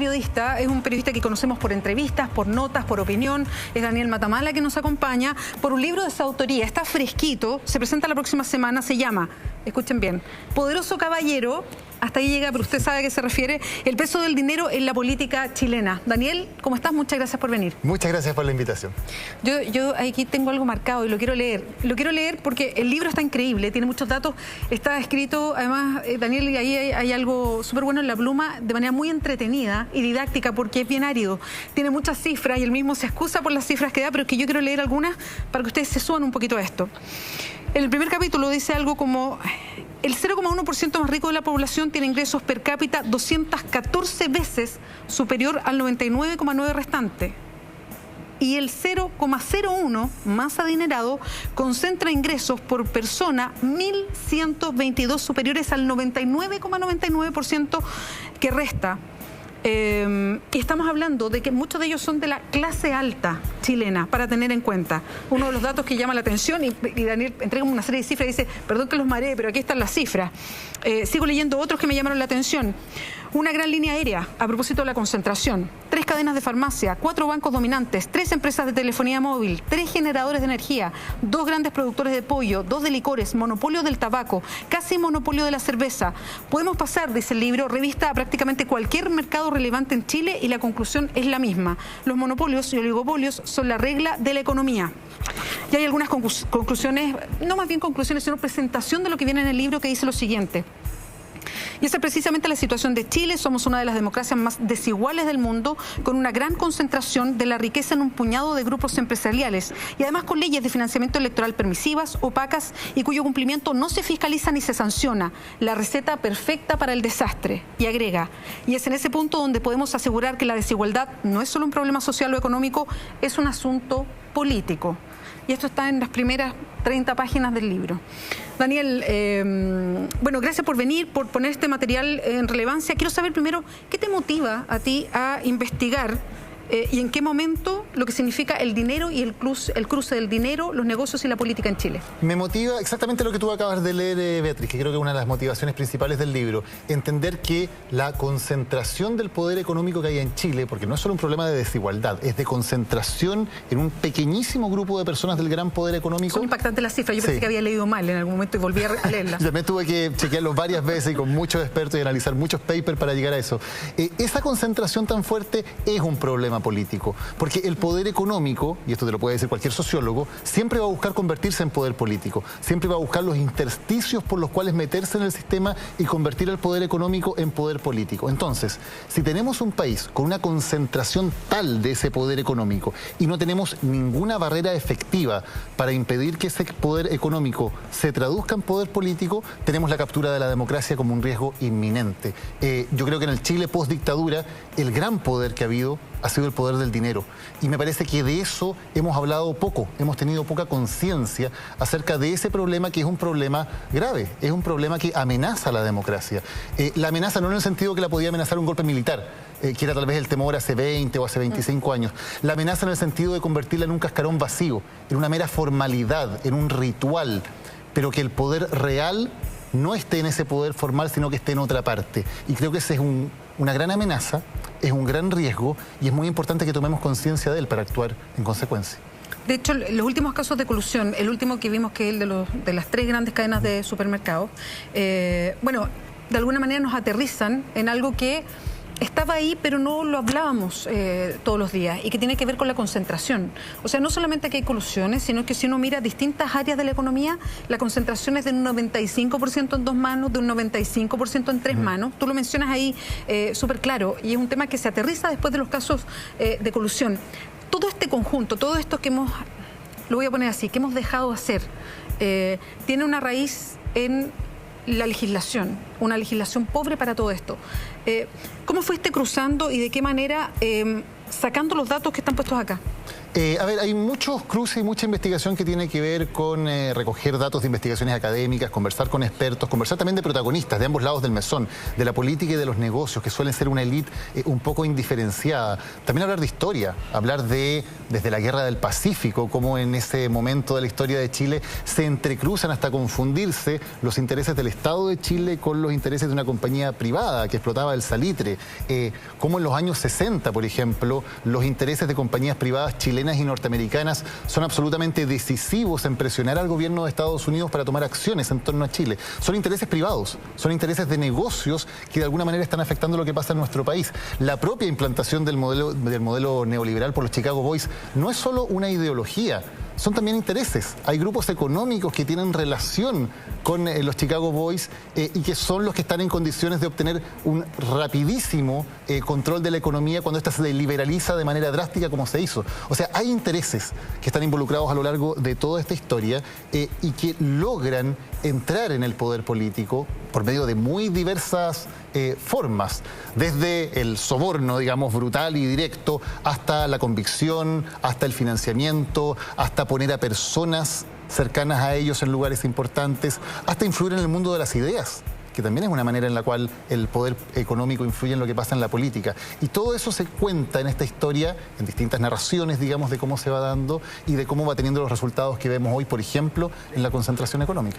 periodista, es un periodista que conocemos por entrevistas, por notas, por opinión. Es Daniel Matamala que nos acompaña por un libro de su autoría. Está fresquito, se presenta la próxima semana, se llama, escuchen bien, Poderoso Caballero. Hasta ahí llega, pero usted sabe a qué se refiere. El peso del dinero en la política chilena. Daniel, ¿cómo estás? Muchas gracias por venir. Muchas gracias por la invitación. Yo aquí tengo algo marcado y lo quiero leer. Lo quiero leer porque el libro está increíble, tiene muchos datos. Está escrito, además, Daniel, y ahí hay algo súper bueno en la pluma, de manera muy entretenida y didáctica, porque es bien árido. Tiene muchas cifras y él mismo se excusa por las cifras que da, pero es que yo quiero leer algunas para que ustedes se suban un poquito a esto. En el primer capítulo dice algo como: el 0,1% más rico de la población tiene ingresos per cápita 214 veces superior al 99,9% restante. Y el 0,01 más adinerado concentra ingresos por persona 1.122 superiores al 99,99% que resta. Y estamos hablando de que muchos de ellos son de la clase alta chilena, para tener en cuenta. Uno de los datos que llama la atención, y Daniel entrega una serie de cifras y dice, perdón que los mareé, pero aquí están las cifras. Sigo leyendo otros que me llamaron la atención. Una gran línea aérea, a propósito de la concentración, 3 cadenas de farmacia, 4 bancos dominantes, 3 empresas de telefonía móvil, 3 generadores de energía, 2 grandes productores de pollo, 2 de licores, monopolio del tabaco, casi monopolio de la cerveza. Podemos pasar, dice el libro, revista a prácticamente cualquier mercado relevante en Chile y la conclusión es la misma. Los monopolios y oligopolios son la regla de la economía. Y hay algunas conclusiones, no más bien conclusiones, sino presentación de lo que viene en el libro, que dice lo siguiente. Y esa es precisamente la situación de Chile. Somos una de las democracias más desiguales del mundo, con una gran concentración de la riqueza en un puñado de grupos empresariales y además con leyes de financiamiento electoral permisivas, opacas y cuyo cumplimiento no se fiscaliza ni se sanciona. La receta perfecta para el desastre. Y agrega, y es en ese punto donde podemos asegurar que la desigualdad no es solo un problema social o económico, es un asunto político. Y esto está en las primeras 30 páginas del libro. Daniel, bueno, gracias por venir, por poner este material en relevancia. Quiero saber primero, ¿qué te motiva a ti a investigar y en qué momento lo que significa el dinero y el cruce del dinero, los negocios y la política en Chile? Me motiva exactamente lo que tú acabas de leer, Beatriz, que creo que es una de las motivaciones principales del libro. Entender que la concentración del poder económico que hay en Chile, porque no es solo un problema de desigualdad, es de concentración en un pequeñísimo grupo de personas del gran poder económico. Son impactantes las cifras. Yo pensé que había leído mal en algún momento y volví a leerlas. Yo me tuve que chequearlo varias veces y con muchos expertos y analizar muchos papers para llegar a eso. Esa concentración tan fuerte es un problema político, porque el poder económico, y esto te lo puede decir cualquier sociólogo, siempre va a buscar convertirse en poder político, siempre va a buscar los intersticios por los cuales meterse en el sistema y convertir el poder económico en poder político. Entonces, si tenemos un país con una concentración tal de ese poder económico y no tenemos ninguna barrera efectiva para impedir que ese poder económico se traduzca en poder político, tenemos la captura de la democracia como un riesgo inminente. Yo creo que en el Chile post-dictadura, el gran poder que ha habido ha sido el poder del dinero. Y me parece que de eso hemos hablado poco, hemos tenido poca conciencia acerca de ese problema, que es un problema grave, es un problema que amenaza a la democracia. La amenaza no en el sentido que la podía amenazar un golpe militar, que era tal vez el temor hace 20 o hace 25 años. La amenaza en el sentido de convertirla en un cascarón vacío, en una mera formalidad, en un ritual, pero que el poder real no esté en ese poder formal, sino que esté en otra parte. Y creo que esa es una gran amenaza, es un gran riesgo y es muy importante que tomemos conciencia de él para actuar en consecuencia. De hecho, los últimos casos de colusión, el último que vimos, que es el de las 3 grandes cadenas de supermercados, bueno, de alguna manera nos aterrizan en algo que estaba ahí, pero no lo hablábamos todos los días, y que tiene que ver con la concentración. O sea, no solamente que hay colusiones, sino que si uno mira distintas áreas de la economía, la concentración es de un 95% en 2 manos, de un 95% en 3 manos. Tú lo mencionas ahí súper claro, y es un tema que se aterriza después de los casos de colusión. Todo este conjunto, todo esto que hemos, lo voy a poner así, que hemos dejado hacer, tiene una raíz en la legislación, una legislación pobre para todo esto. ¿Cómo fuiste cruzando y de qué manera sacando los datos que están puestos acá? A ver, hay muchos cruces y mucha investigación que tiene que ver con recoger datos de investigaciones académicas, conversar con expertos, conversar también de protagonistas de ambos lados del mesón, de la política y de los negocios, que suelen ser una élite un poco indiferenciada. También hablar de historia, hablar de desde la Guerra del Pacífico, cómo en ese momento de la historia de Chile se entrecruzan hasta confundirse los intereses del Estado de Chile con los intereses de una compañía privada que explotaba el salitre. Cómo en los años 60, por ejemplo, los intereses de compañías privadas chilenas y norteamericanas son absolutamente decisivos en presionar al gobierno de Estados Unidos para tomar acciones en torno a Chile. Son intereses privados, son intereses de negocios que de alguna manera están afectando lo que pasa en nuestro país. La propia implantación del modelo neoliberal por los Chicago Boys no es solo una ideología, son también intereses. Hay grupos económicos que tienen relación con los Chicago Boys y que son los que están en condiciones de obtener un rapidísimo control de la economía cuando ésta se liberaliza de manera drástica como se hizo. O sea, hay intereses que están involucrados a lo largo de toda esta historia y que logran entrar en el poder político por medio de muy diversas formas, desde el soborno, digamos, brutal y directo, hasta la convicción, hasta el financiamiento, hasta poner a personas cercanas a ellos en lugares importantes, hasta influir en el mundo de las ideas, que también es una manera en la cual el poder económico influye en lo que pasa en la política. Y todo eso se cuenta en esta historia, en distintas narraciones, digamos, de cómo se va dando y de cómo va teniendo los resultados que vemos hoy, por ejemplo, en la concentración económica.